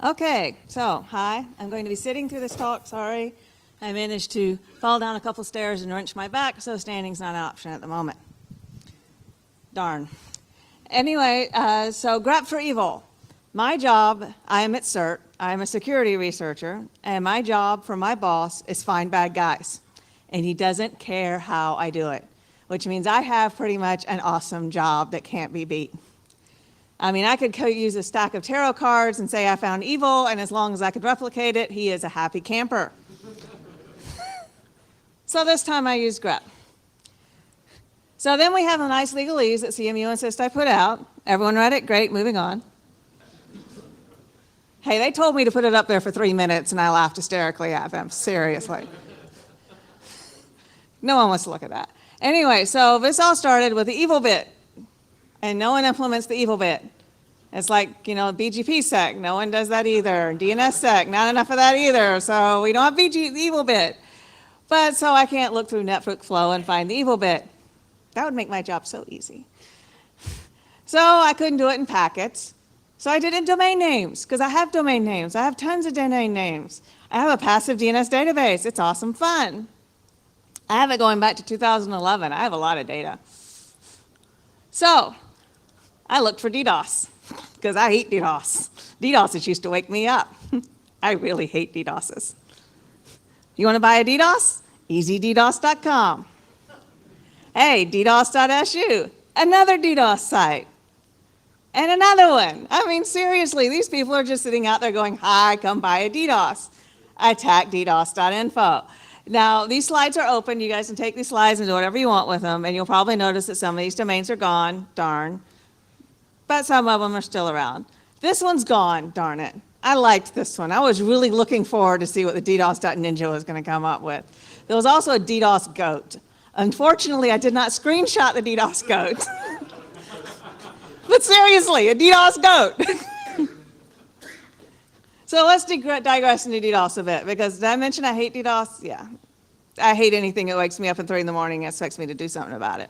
Okay, so hi, I'm going to be sitting through this talk, sorry. I managed to fall down a couple stairs and wrench my back, so standing's not an option at the moment. Darn. Anyway, so Grep for Evil. My job, I am at CERT, I'm a security researcher, and my job for my boss is find bad guys. And he doesn't care how I do it, which means I have pretty much an awesome job that can't be beat. I mean, I could use a stack of tarot cards and say I found evil, and as long as I could replicate it, he is a happy camper. So this time I used Grep. So then we have a nice legalese that CMU insists I put out. Everyone read it? Great, moving on. Hey, they told me to put it up there for 3 minutes, and I laughed hysterically at them, seriously. No one wants to look at that. Anyway, so this all started with the evil bit. And no one implements the evil bit. It's like, BGP sec, no one does that either. DNS sec, not enough of that either. So we don't have the evil bit. But so I can't look through network flow and find the evil bit. That would make my job so easy. So I couldn't do it in packets. So I did it in domain names, because I have domain names. I have tons of domain names. I have a passive DNS database. It's awesome fun. I have it going back to 2011. I have a lot of data. So I looked for DDoS, because I hate DDoS. DDoSes used to wake me up. I really hate DDoSes. You want to buy a DDoS? EasyDDoS.com. Hey, DDoS.su, another DDoS site. And another one. I mean, seriously, these people are just sitting out there going, hi, come buy a DDoS. Attack DDoS.info. Now, these slides are open. You guys can take these slides and do whatever you want with them, and you'll probably notice that some of these domains are gone, darn. But some of them are still around. This one's gone, darn it. I liked this one. I was really looking forward to see what the DDoS.ninja was going to come up with. There was also a DDoS goat. Unfortunately, I did not screenshot the DDoS goat. But seriously, a DDoS goat. So let's digress into DDoS a bit, because did I mention I hate DDoS? Yeah. I hate anything that wakes me up at 3 in the morning and expects me to do something about it.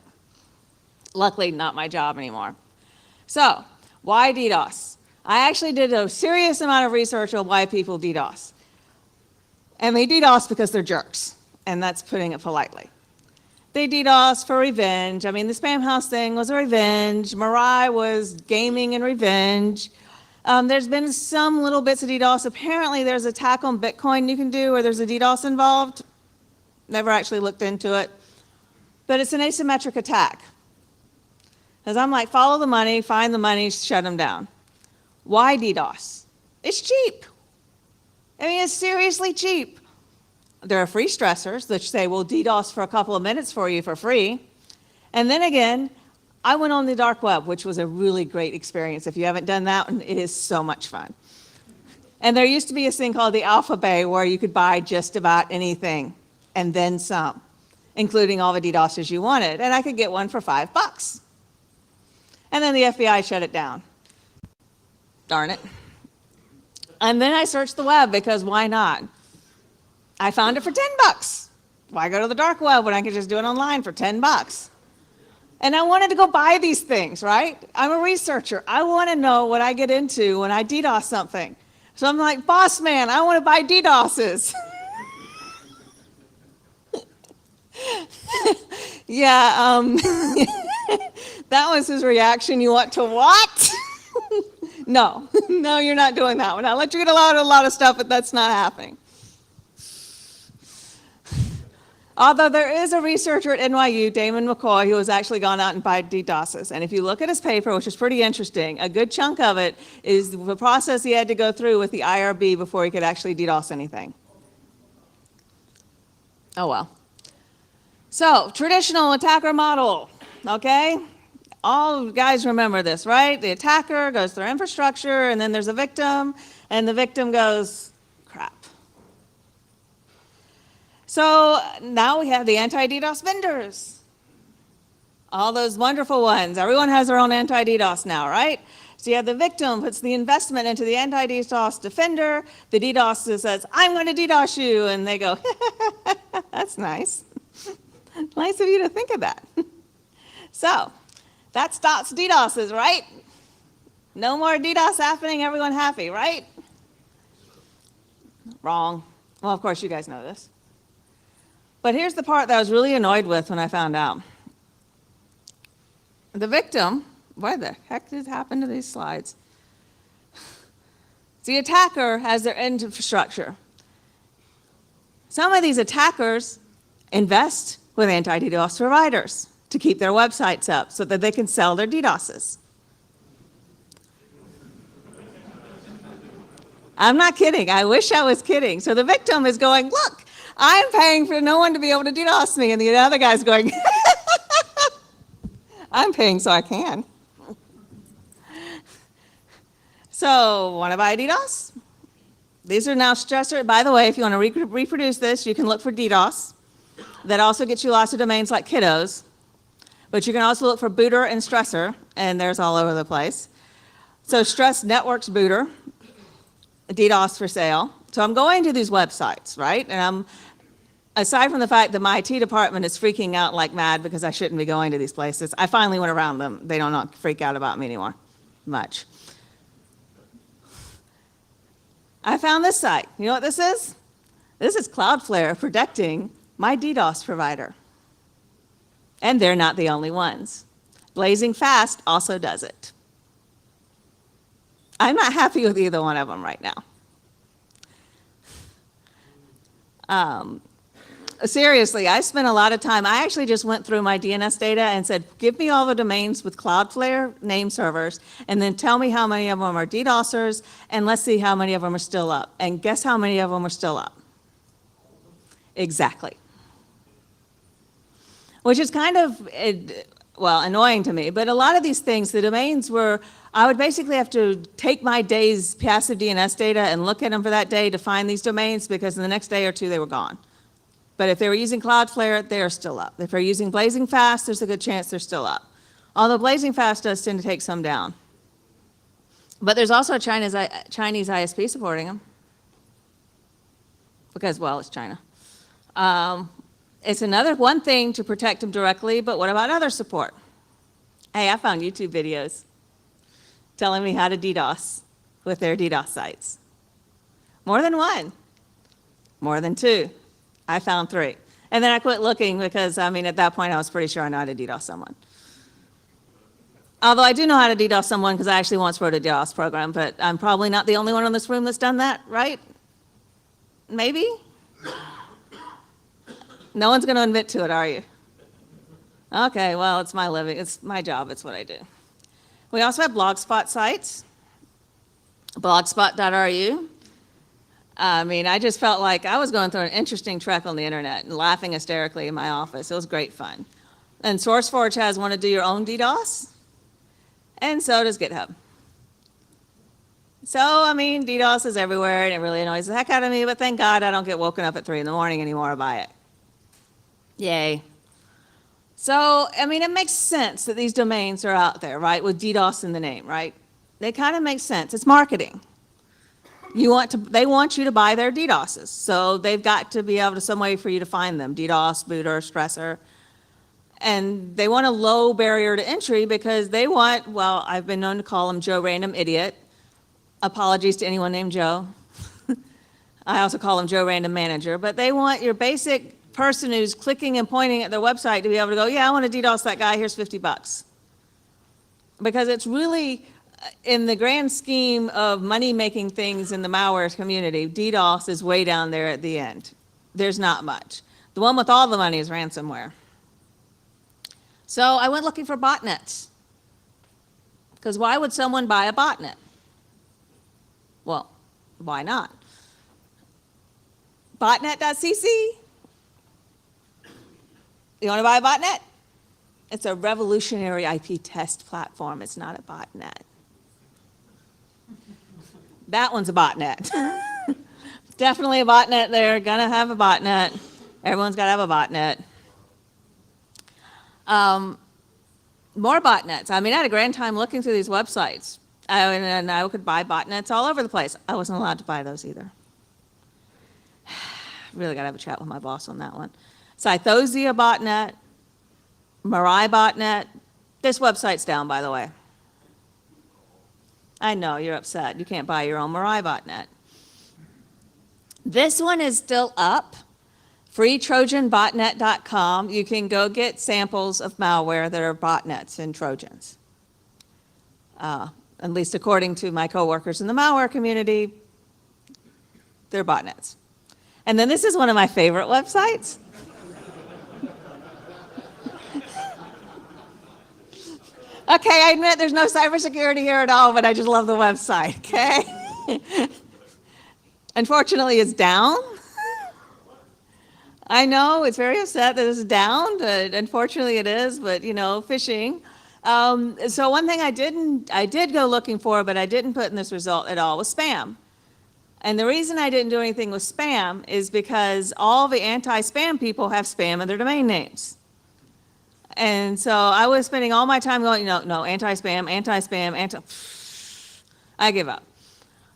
Luckily, not my job anymore. So, why DDoS? I actually did a serious amount of research on why people DDoS. And they DDoS because they're jerks, and that's putting it politely. They DDoS for revenge. I mean, the Spam House thing was a revenge. Mirai was gaming and revenge. There's been some little bits of DDoS. Apparently, there's an attack on Bitcoin you can do where there's a DDoS involved. Never actually looked into it. But it's an asymmetric attack. Because I'm like, follow the money, find the money, shut them down. Why DDoS? It's cheap. I mean, it's seriously cheap. There are free stressors that say, we'll DDoS for a couple of minutes for you for free. And then again, I went on the dark web, which was a really great experience. If you haven't done that one, it is so much fun. And there used to be a thing called the Alpha Bay where you could buy just about anything and then some, including all the DDoSes you wanted. And I could get one for $5. And then the FBI shut it down. Darn it. And then I searched the web because why not? I found it for $10. Why go to the dark web when I could just do it online for $10? And I wanted to go buy these things, right? I'm a researcher. I want to know what I get into when I DDoS something. So I'm like, boss man, I want to buy DDoSes. Yeah, that was his reaction. You want to what? No, no, you're not doing that one. I'll let you get a lot of stuff, but that's not happening. Although there is a researcher at NYU, Damon McCoy, who has actually gone out and bought DDoSes. And if you look at his paper, which is pretty interesting, a good chunk of it is the process he had to go through with the IRB before he could actually DDoS anything. Oh well. So, traditional attacker model, okay? All guys remember this, right? The attacker goes through infrastructure, and then there's a victim, and the victim goes, crap. So now we have the anti-DDoS vendors. All those wonderful ones. Everyone has their own anti-DDoS now, right? So you have the victim puts the investment into the anti-DDoS defender. The DDoS says, I'm going to DDoS you. And they go, that's nice. Nice of you to think of that. So that stops DDoSes, right? No more DDoS happening, everyone happy, right? Wrong. Well, of course, you guys know this. But here's the part that I was really annoyed with when I found out. The victim, what the heck did happen to these slides? The attacker has their infrastructure. Some of these attackers invest with anti-DDoS providers to keep their websites up so that they can sell their DDoSes. I'm not kidding. I wish I was kidding. So the victim is going, look, I'm paying for no one to be able to DDoS me. And the other guy's going, I'm paying so I can. So want to buy DDoS? These are now stressors. By the way, if you want to reproduce this, you can look for DDoS. That also gets you lots of domains like kiddos. But you can also look for booter and stressor, and there's all over the place. So stress networks booter, DDoS for sale. So I'm going to these websites, right? And I'm, aside from the fact that my IT department is freaking out like mad because I shouldn't be going to these places, I finally went around them. They don't freak out about me anymore, much. I found this site. You know what this is? This is Cloudflare protecting my DDoS provider. And they're not the only ones. Blazing Fast also does it. I'm not happy with either one of them right now. Seriously, I spent a lot of time. I actually just went through my DNS data and said, give me all the domains with Cloudflare name servers, and then tell me how many of them are DDoSers, and let's see how many of them are still up. And guess how many of them are still up? Exactly. Which is kind of, well, annoying to me. But a lot of these things, the domains were, I would basically have to take my day's passive DNS data and look at them for that day to find these domains, because in the next day or two, they were gone. But if they were using Cloudflare, they are still up. If they're using Blazing Fast, there's a good chance they're still up. Although Blazing Fast does tend to take some down. But there's also a Chinese ISP supporting them. Because, well, it's China. It's another one thing to protect them directly, but what about other support? Hey, I found YouTube videos telling me how to DDoS with their DDoS sites. More than one. More than two. I found 3. And then I quit looking because, I mean, at that point, I was pretty sure I know how to DDoS someone. Although I do know how to DDoS someone because I actually once wrote a DDoS program, but I'm probably not the only one in this room that's done that, right? Maybe? No one's going to admit to it, are you? Okay, well, it's my living. It's my job. It's what I do. We also have Blogspot sites, blogspot.ru. I mean, I just felt like I was going through an interesting trek on the internet and laughing hysterically in my office. It was great fun. And SourceForge has want to do your own DDoS, and so does GitHub. So, I mean, DDoS is everywhere, and it really annoys the heck out of me, but thank God I don't get woken up at 3 in the morning anymore by it. Yay. So, I mean, it makes sense that these domains are out there, right, with DDoS in the name, right? They kind of make sense. It's marketing. They want you to buy their DDoSes, so they've got to be able to some way for you to find them, DDoS, booter, stressor. And they want a low barrier to entry because they want, well, I've been known to call them Joe Random Idiot. Apologies to anyone named Joe. I also call them Joe Random Manager, but they want your basic person who's clicking and pointing at their website to be able to go, yeah, I want to DDoS that guy, here's $50. Because it's really, in the grand scheme of money-making things in the malware community, DDoS is way down there at the end. There's not much. The one with all the money is ransomware. So I went looking for botnets. Because why would someone buy a botnet? Well, why not? Botnet.cc? You want to buy a botnet? It's a revolutionary IP test platform. It's not a botnet. That one's a botnet. Definitely a botnet there. Gonna have a botnet. Everyone's got to have a botnet. More botnets. I mean, I had a grand time looking through these websites. And I could buy botnets all over the place. I wasn't allowed to buy those either. Really got to have a chat with my boss on that one. Cythosia botnet, Mirai botnet. This website's down, by the way. I know, you're upset. You can't buy your own Mirai botnet. This one is still up, freetrojanbotnet.com. You can go get samples of malware that are botnets and Trojans. At least according to my coworkers in the malware community, they're botnets. And then this is one of my favorite websites. Okay, I admit there's no cybersecurity here at all, but I just love the website, okay? Unfortunately, it's down. I know, it's very upset that it's down, but unfortunately it is, but you know, phishing. So one thing I did go looking for, but I didn't put in this result at all, was spam. And the reason I didn't do anything with spam is because all the anti-spam people have spam in their domain names. And so I was spending all my time going, no, anti-spam, I give up.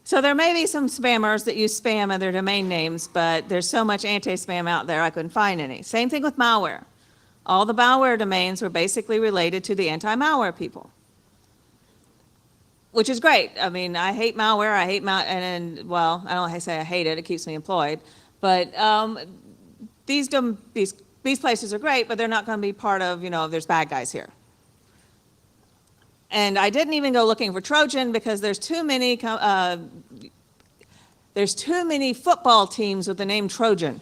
So there may be some spammers that use spam in their domain names, but there's so much anti-spam out there, I couldn't find any. Same thing with malware. All the malware domains were basically related to the anti-malware people, which is great. I mean, I hate malware, well, I don't say I hate it, it keeps me employed, but these places are great, but they're not going to be part of, there's bad guys here. And I didn't even go looking for Trojan because there's too many football teams with the name Trojan.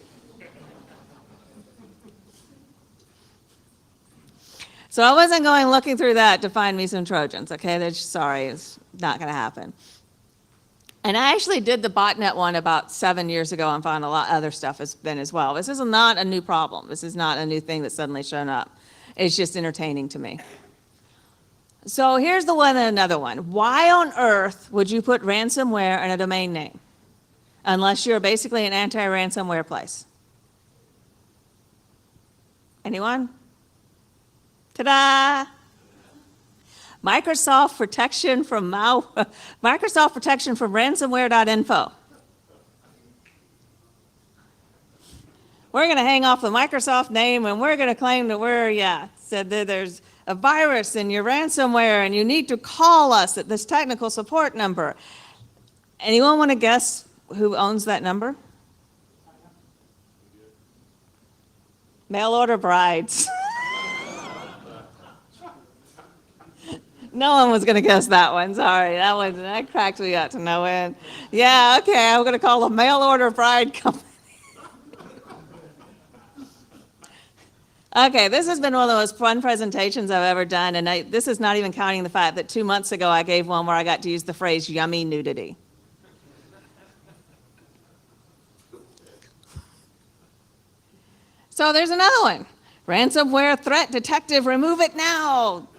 So I wasn't going looking through that to find me some Trojans, okay? Sorry, it's not going to happen. And I actually did the botnet one about 7 years ago and found a lot of other stuff then as well. This is not a new problem. This is not a new thing that's suddenly shown up. It's just entertaining to me. So here's another one. Why on earth would you put ransomware in a domain name? Unless you're basically an anti-ransomware place. Anyone? Ta-da! Microsoft protection from ransomware.info. We're going to hang off the Microsoft name and we're going to claim that said that there's a virus in your ransomware and you need to call us at this technical support number. Anyone want to guess who owns that number? Mail order brides. No one was going to guess that one. Sorry, that cracked me up to no end. Yeah, okay, I'm going to call the mail order bride company. Okay, this has been one of the most fun presentations I've ever done, and this is not even counting the fact that 2 months ago I gave one where I got to use the phrase yummy nudity. So there's another one. Ransomware threat detective, remove it now.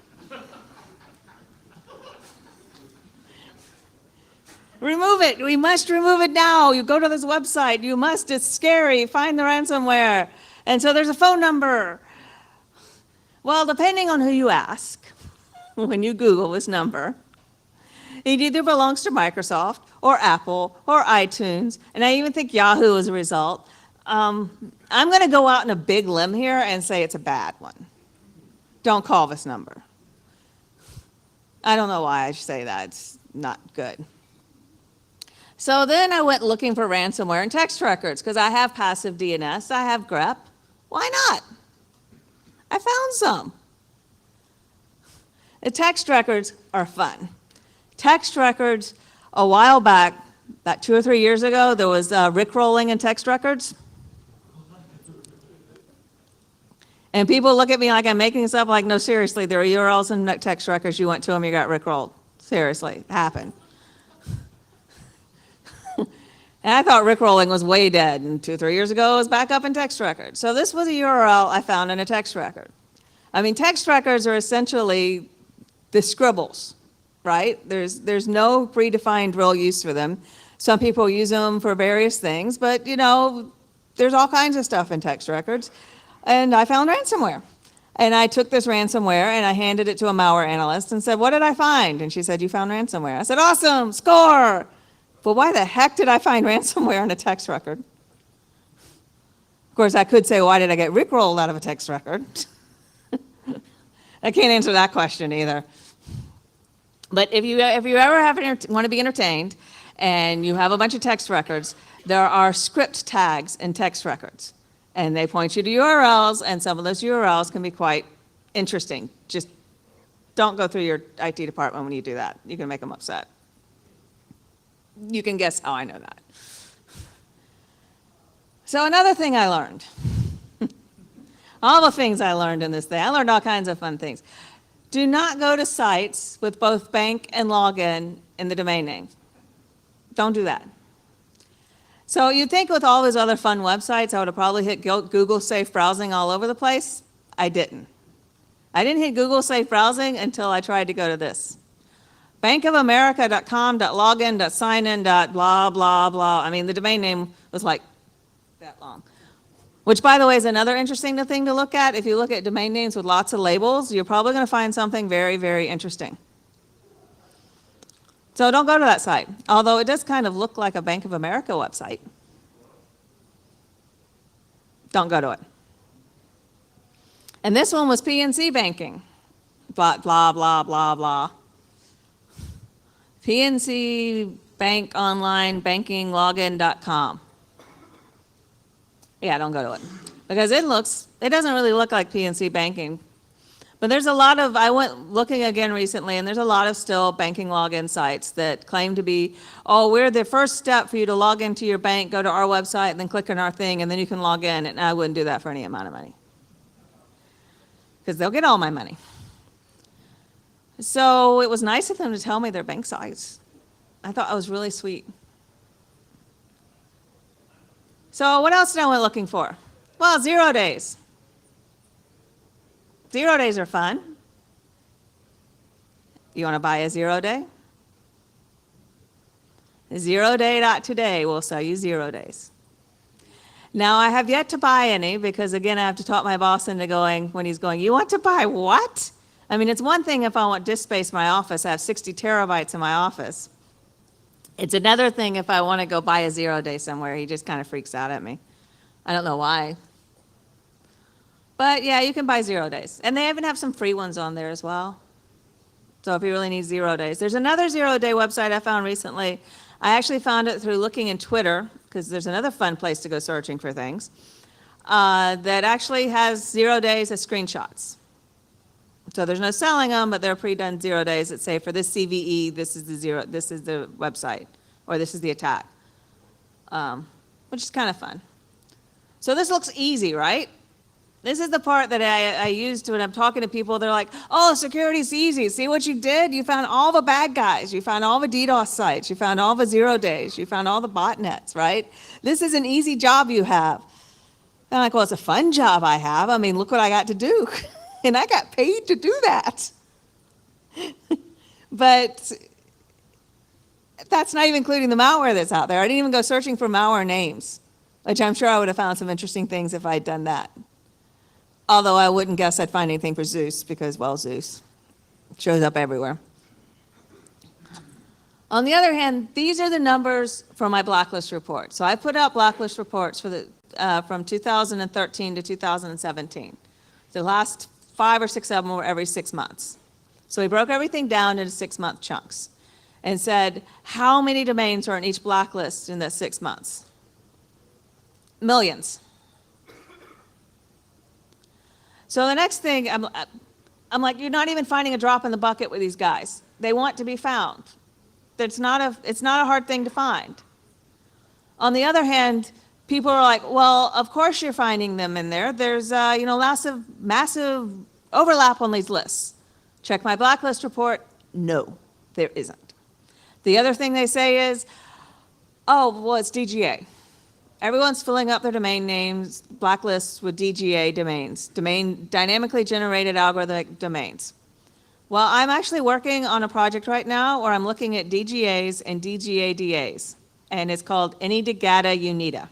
Remove it. We must remove it now. You go to this website. You must. It's scary. Find the ransomware. And so there's a phone number. Well, depending on who you ask, when you Google this number, it either belongs to Microsoft or Apple or iTunes, and I even think Yahoo as a result. I'm going to go out on a big limb here and say it's a bad one. Don't call this number. I don't know why I should say that. It's not good. So then I went looking for ransomware in text records because I have passive DNS, I have Grep. Why not? I found some. The text records are fun. Text records, a while back, about 2 or 3 years ago, there was rickrolling in text records. And people look at me like I'm making this up, like, no, seriously, there are URLs in text records, you went to them, you got rickrolled. Seriously, it happened. And I thought rickrolling was way dead, and 2 or 3 years ago it was back up in text records. So this was a URL I found in a text record. I mean, text records are essentially the scribbles, right? There's no predefined real use for them. Some people use them for various things, but there's all kinds of stuff in text records. And I found ransomware. And I took this ransomware and I handed it to a malware analyst and said, what did I find? And she said, you found ransomware. I said, awesome, score. But why the heck did I find ransomware in a text record? Of course, I could say, why did I get rickrolled out of a text record? I can't answer that question either. But if you ever want to be entertained and you have a bunch of text records, there are script tags in text records, and they point you to URLs, and some of those URLs can be quite interesting. Just don't go through your IT department when you do that. You can make them upset. You can guess how I know that. So another thing I learned, all the things I learned in this thing, I learned all kinds of fun things. Do not go to sites with both bank and login in the domain name. Don't do that. So you'd think with all those other fun websites, I would have probably hit Google Safe Browsing all over the place. I didn't. I didn't hit Google Safe Browsing until I tried to go to this. bankofamerica.com.login.signin. Blah, blah, blah. I mean, the domain name was like that long. Which, by the way, is another interesting thing to look at. If you look at domain names with lots of labels, you're probably going to find something very, very interesting. So don't go to that site, although it does kind of look like a Bank of America website. Don't go to it. And this one was PNC Banking. Blah, blah, blah, blah, blah. PNC Bank Online Banking Login.com. Yeah, don't go to it. Because it doesn't really look like PNC Banking. But there's a lot of, I went looking again recently, and there's a lot of still banking login sites that claim to be, oh, we're the first step for you to log into your bank, go to our website, and then click on our thing, and then you can log in. And I wouldn't do that for any amount of money. Because they'll get all my money. So it was nice of them to tell me their bank sites. I thought it was really sweet. So what else did I went looking for? Well, 0 days. 0 days are fun. You want to buy a 0 day? 0day.today will sell you 0 days. Now, I have yet to buy any because, again, I have to talk my boss into going, when he's going, you want to buy what? I mean, it's one thing if I want disk space in my office. I have 60 terabytes in my office. It's another thing if I want to go buy a 0 day somewhere. He just kind of freaks out at me. I don't know why. But yeah, you can buy 0 days. And they even have some free ones on there as well. So if you really need 0 days. There's another 0 day website I found recently. I actually found it through looking in Twitter, because there's another fun place to go searching for things, that actually has 0 days as screenshots. So there's no selling them, but they're pre-done 0 days that say for this CVE, this is the website, or this is the attack, which is kind of fun. So this looks easy, right? This is the part that I used when I'm talking to people. They're like, oh, security's easy. See what you did? You found all the bad guys. You found all the DDoS sites. You found all the 0 days. You found all the botnets, right? This is an easy job you have. And I'm like, well, it's a fun job I have. I mean, look what I got to do. And I got paid to do that. But that's not even including the malware that's out there. I didn't even go searching for malware names, which I'm sure I would have found some interesting things if I'd done that. Although I wouldn't guess I'd find anything for Zeus because, well, Zeus shows up everywhere. On the other hand, these are the numbers for my blacklist report. So I put out blacklist reports for from 2013 to 2017. The last 5 or 6 of them were every 6 months. So we broke everything down into 6-month chunks and said, how many domains are in each blacklist in the 6 months? Millions. So the next thing, I'm like, you're not even finding a drop in the bucket with these guys. They want to be found. It's not a hard thing to find. On the other hand, people are like, well, of course you're finding them in there. There's, massive overlap on these lists. Check my blacklist report. No, there isn't. The other thing they say is, oh, well, it's DGA. Everyone's filling up their domain names, blacklists with DGA domains, dynamically generated algorithmic domains. Well, I'm actually working on a project right now where I'm looking at DGAs and DGADAs, and it's called Any Dagata Unita.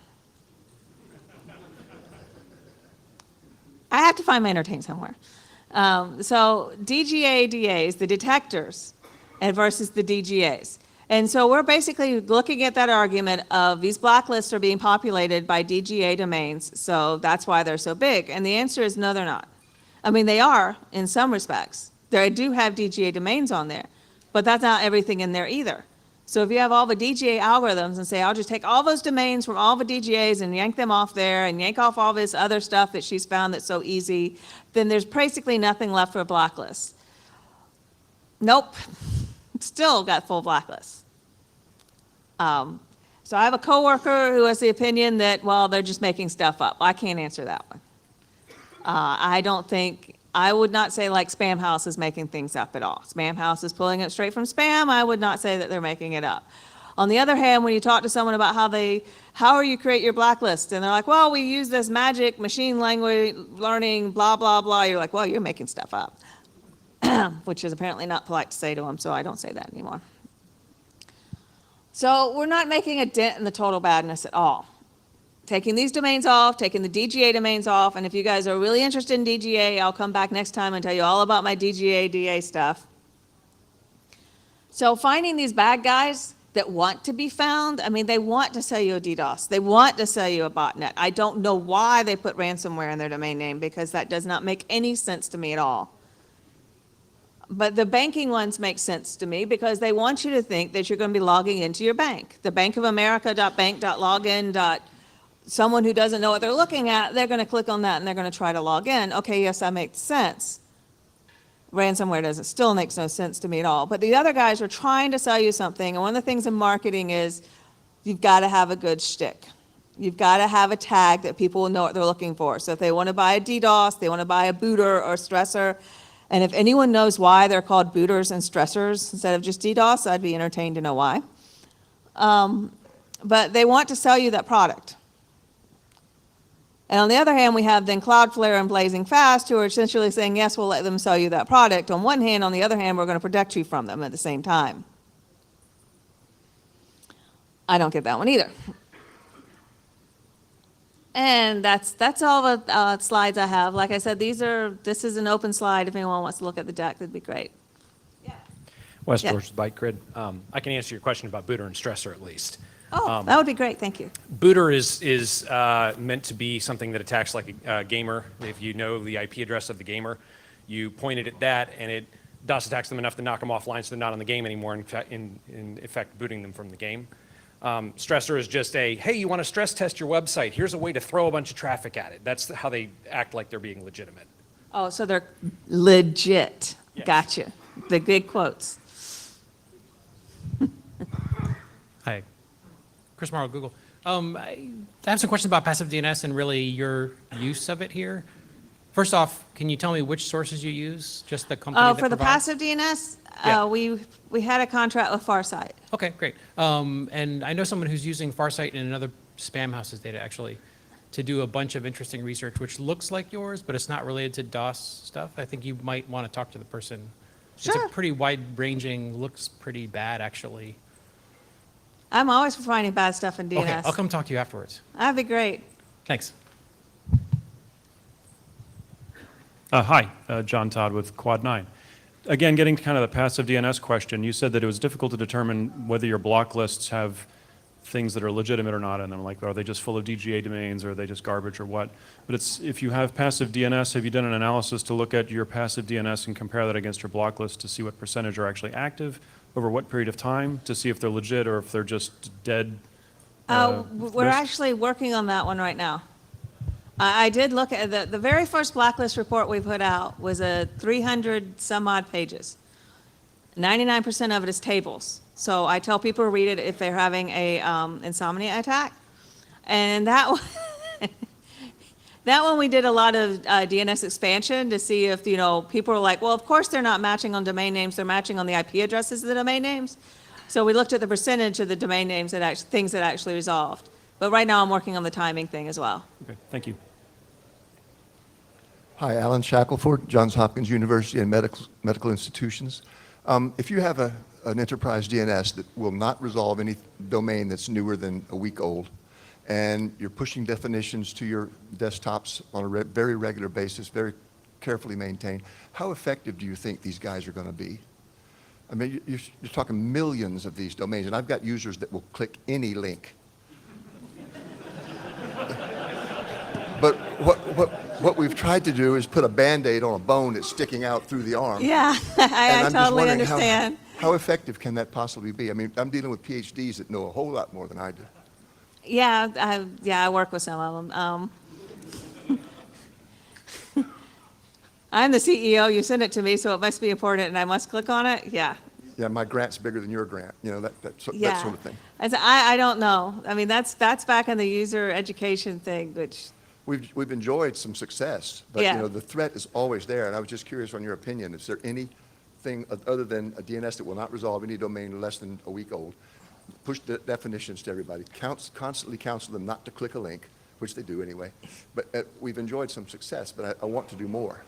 I have to find my entertainment somewhere. So DGADAs, the detectors, and versus the DGAs. And so we're basically looking at that argument of these blacklists are being populated by DGA domains, so that's why they're so big. And the answer is no, they're not. I mean, they are in some respects. They do have DGA domains on there, but that's not everything in there either. So if you have all the DGA algorithms and say, I'll just take all those domains from all the DGAs and yank them off there and yank off all this other stuff that she's found that's so easy, then there's basically nothing left for a blacklist. Nope, still got full blacklists. So I have a coworker who has the opinion that, well, they're just making stuff up. I can't answer that one. I would not say like Spam House is making things up at all. Spam House is pulling it straight from spam. I would not say that they're making it up. On the other hand, when you talk to someone about how you create your blacklist, and they're like, well, we use this magic machine language learning, blah, blah, blah. You're like, well, you're making stuff up, which is apparently not polite to say to them, so I don't say that anymore. So we're not making a dent in the total badness at all. Taking these domains off, taking the DGA domains off, and if you guys are really interested in DGA, I'll come back next time and tell you all about my DGA, DA stuff. So finding these bad guys that want to be found, I mean, they want to sell you a DDoS. They want to sell you a botnet. I don't know why they put ransomware in their domain name, because that does not make any sense to me at all. But the banking ones make sense to me because they want you to think that you're going to be logging into your bank. The bankofamerica.bank.login. Someone who doesn't know what they're looking at, they're going to click on that and they're going to try to log in. Okay, yes, that makes sense. Ransomware still makes no sense to me at all. But the other guys are trying to sell you something, and one of the things in marketing is you've got to have a good shtick. You've got to have a tag that people will know what they're looking for. So if they want to buy a DDoS, they want to buy a booter or a stressor, and if anyone knows why they're called booters and stressors instead of just DDoS, I'd be entertained to know why. But they want to sell you that product. And on the other hand, we have then Cloudflare and Blazing Fast, who are essentially saying, yes, we'll let them sell you that product on one hand. On the other hand, we're going to protect you from them at the same time. I don't get that one either. And that's all the slides I have. Like I said, this is an open slide. If anyone wants to look at the deck, that'd be great. Yeah. Wes Yeah. George, Byte Grid. I can answer your question about booter and stressor at least. Oh, that would be great. Thank you. Booter is meant to be something that attacks like a gamer. If you know the IP address of the gamer, you point it at that, and it DOS attacks them enough to knock them offline so they're not on the game anymore, in effect booting them from the game. Stressor is just hey, you want to stress test your website? Here's a way to throw a bunch of traffic at it. That's how they act like they're being legitimate. Oh, so they're legit. Yes. Gotcha. The big quotes. Hi, Chris Morrow, Google. I have some questions about passive DNS and really your use of it here. First off, can you tell me which sources you use? Just the company that For the provides? passive DNS, Yeah. we had a contract with Farsight. Okay, great. And I know someone who's using Farsight and another Spam House's data actually to do a bunch of interesting research, which looks like yours, but it's not related to DOS stuff. I think you might want to talk to the person. Sure. It's a pretty wide-ranging, looks pretty bad actually. I'm always for finding bad stuff in DNS. Okay, I'll come talk to you afterwards. That'd be great. Thanks. Hi, John Todd with Quad 9. Again, getting to kind of the passive DNS question, you said that it was difficult to determine whether your block lists have things that are legitimate or not in them. Like, are they just full of DGA domains, or are they just garbage, or what? But if you have passive DNS, have you done an analysis to look at your passive DNS and compare that against your block list to see what percentage are actually active over what period of time, to see if they're legit or if they're just dead? We're actually working on that one right now. I did look at the very first blacklist report we put out was 300 some odd pages. 99% of it is tables. So I tell people to read it if they're having a insomnia attack. And that one, that one we did a lot of DNS expansion to see if, people are like, well, of course they're not matching on domain names, they're matching on the IP addresses of the domain names. So we looked at the percentage of the domain names things that actually resolved. But right now I'm working on the timing thing as well. Okay, thank you. Hi, Alan Shackelford, Johns Hopkins University and medical institutions. If you have an enterprise DNS that will not resolve any domain that's newer than a week old, and you're pushing definitions to your desktops on a very regular basis, very carefully maintained, how effective do you think these guys are going to be? I mean, you're talking millions of these domains, and I've got users that will click any link. But what we've tried to do is put a Band-Aid on a bone that's sticking out through the arm. Yeah, And I I'm just totally wondering understand. How effective can that possibly be? I mean, I'm dealing with PhDs that know a whole lot more than I do. Yeah, I work with some of them. I'm the CEO, you sent it to me, so it must be important, and I must click on it? Yeah. Yeah, my grant's bigger than your grant, you know, that sort Yeah. of thing. I don't know. I mean, that's back in the user education thing, which, We've enjoyed some success, but, Yeah. you know, the threat is always there, and I was just curious on your opinion. Is there anything other than a DNS that will not resolve any domain less than a week old? Push the definitions to everybody, constantly counsel them not to click a link, which they do anyway. But we've enjoyed some success, but I want to do more.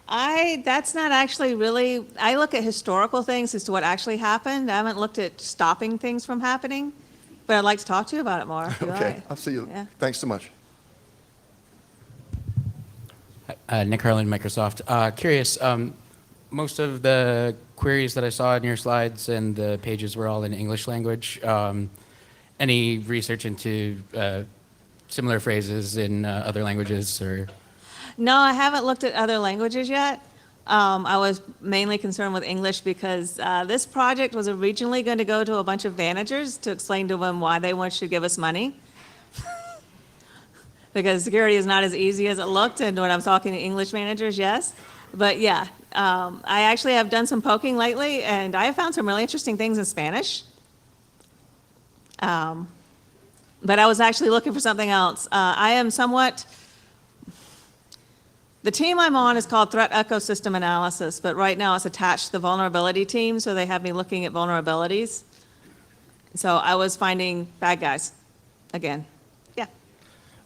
that's not actually really, I look at historical things as to what actually happened. I haven't looked at stopping things from happening, but I'd like to talk to you about it more. if you Okay, like. I'll see you. Yeah. Thanks so much. Nick Harlan, Microsoft. Curious, most of the queries that I saw in your slides and the pages were all in English language. Any research into similar phrases in other languages or? No, I haven't looked at other languages yet. I was mainly concerned with English because this project was originally going to go to a bunch of managers to explain to them why they should give us money. Because security is not as easy as it looked, and when I'm talking to English managers, yes. But yeah, I actually have done some poking lately, and I have found some really interesting things in Spanish. But I was actually looking for something else. I am somewhat, the team I'm on is called Threat Ecosystem Analysis, but right now it's attached to the vulnerability team, so they have me looking at vulnerabilities. So I was finding bad guys again. Yeah.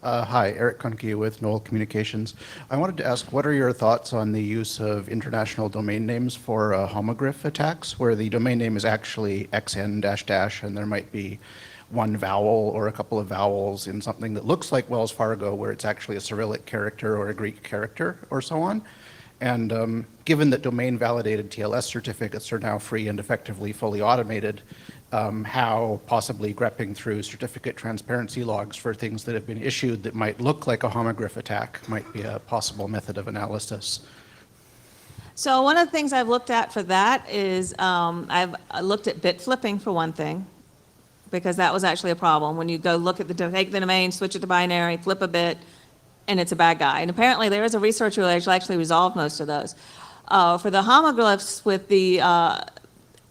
Hi, Eric Kunke with Knoll Communications. I wanted to ask, what are your thoughts on the use of international domain names for homogriff attacks, where the domain name is actually xn-dash, and there might be one vowel or a couple of vowels in something that looks like Wells Fargo, where it's actually a Cyrillic character or a Greek character or so on. And given that domain-validated TLS certificates are now free and effectively fully automated, how possibly grepping through certificate transparency logs for things that have been issued that might look like a homogriff attack might be a possible method of analysis. So one of the things I've looked at for that is I've looked at bit flipping for one thing, because that was actually a problem. When you go look at take the domain, switch it to binary, flip a bit, and it's a bad guy. And apparently there is a researcher who actually resolved most of those. For the homogriffs with the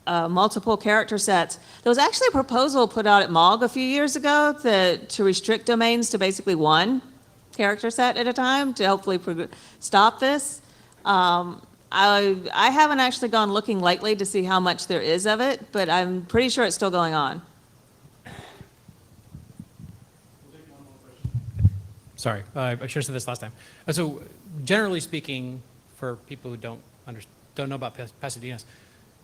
multiple character sets, there was actually a proposal put out at MOG a few years ago to restrict domains to basically one character set at a time to hopefully stop this. I haven't actually gone looking lately to see how much there is of it, but I'm pretty sure it's still going on. Sorry, I should have said this last time. So generally speaking, for people who don't know about passive DNS,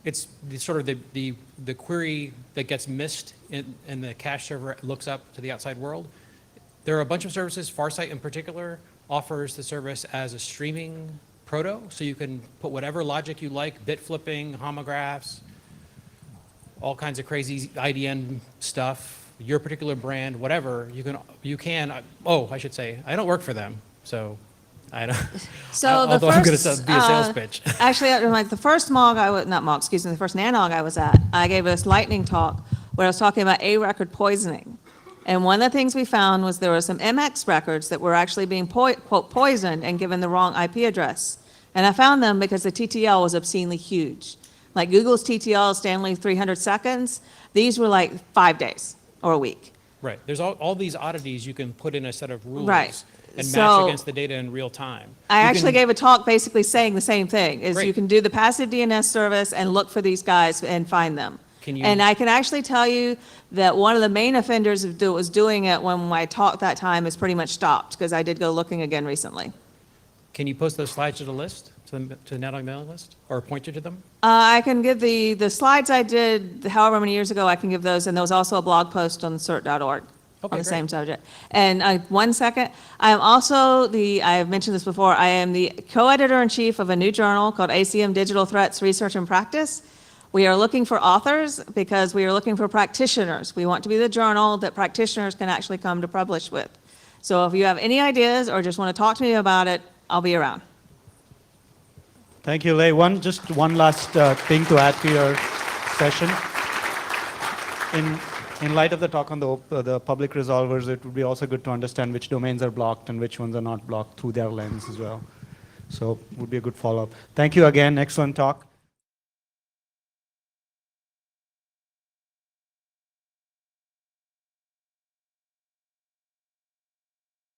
it's sort of the query that gets missed and the cache server looks up to the outside world. There are a bunch of services, Farsight in particular offers the service as a streaming proto, so you can put whatever logic you like, bit flipping, homographs, all kinds of crazy IDN stuff, your particular brand, whatever, you can, I should say, I don't work for them, so I don't, So the although I'm going first, to be a sales pitch. Actually, like the first MOG the first NANOG I was at, I gave this lightning talk where I was talking about A record poisoning. And one of the things we found was there were some MX records that were actually being, quote, poisoned and given the wrong IP address. And I found them because the TTL was obscenely huge. Like Google's TTL is standing 300 seconds. These were like 5 days or a week. Right, there's all these oddities you can put in a set of rules. Right. And So- match against the data in real time. I You actually can- gave a talk basically saying the same thing, is you Great. can do the passive DNS service and look for these guys and find them. Can you- And I can actually tell you that one of the main offenders that was doing it when I talked that time is pretty much stopped, because I did go looking again recently. Can you post those slides to the list, to the NANOG mailing list, or point you to them? I can give the slides I did however many years ago, I can give those, and there was also a blog post on cert.org Okay, on the great. same subject. And 1 second, I am also I have mentioned this before, I am the co-editor-in-chief of a new journal called ACM Digital Threats Research and Practice. We are looking for authors because we are looking for practitioners. We want to be the journal that practitioners can actually come to publish with. So if you have any ideas or just want to talk to me about it, I'll be around. Thank you, Lei. Just one last thing to add to your session. In light of the talk on the public resolvers, it would be also good to understand which domains are blocked and which ones are not blocked through their lens as well. So it would be a good follow-up. Thank you again. Excellent talk.